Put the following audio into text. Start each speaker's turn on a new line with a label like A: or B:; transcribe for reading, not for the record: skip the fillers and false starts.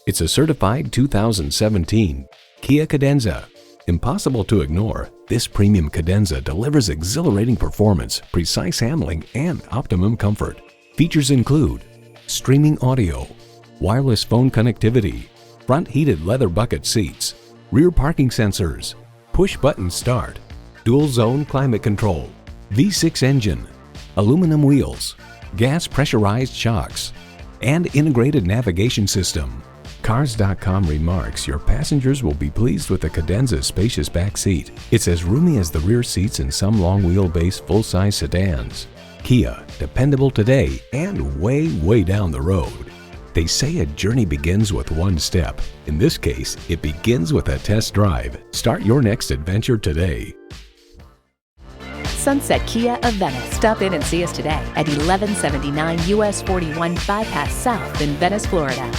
A: It's a certified 2017 Kia Cadenza. Impossible to ignore, this premium Cadenza delivers exhilarating performance, precise handling, and optimum comfort. Features include streaming audio, wireless phone connectivity, front heated leather bucket seats, rear parking sensors, push-button start, dual-zone climate control, V6 engine, aluminum wheels, gas pressurized shocks, and integrated navigation system. Cars.com remarks your passengers will be pleased with the Cadenza's spacious back seat. It's as roomy as the rear seats in some long wheelbase full-size sedans. Kia, dependable today and way down the road. They say a journey begins with one step. In this case, it begins with a test drive. Start your next adventure today.
B: Sunset Kia of Venice. Stop in and see us today at 1179 US 41 Bypass South in Venice, Florida.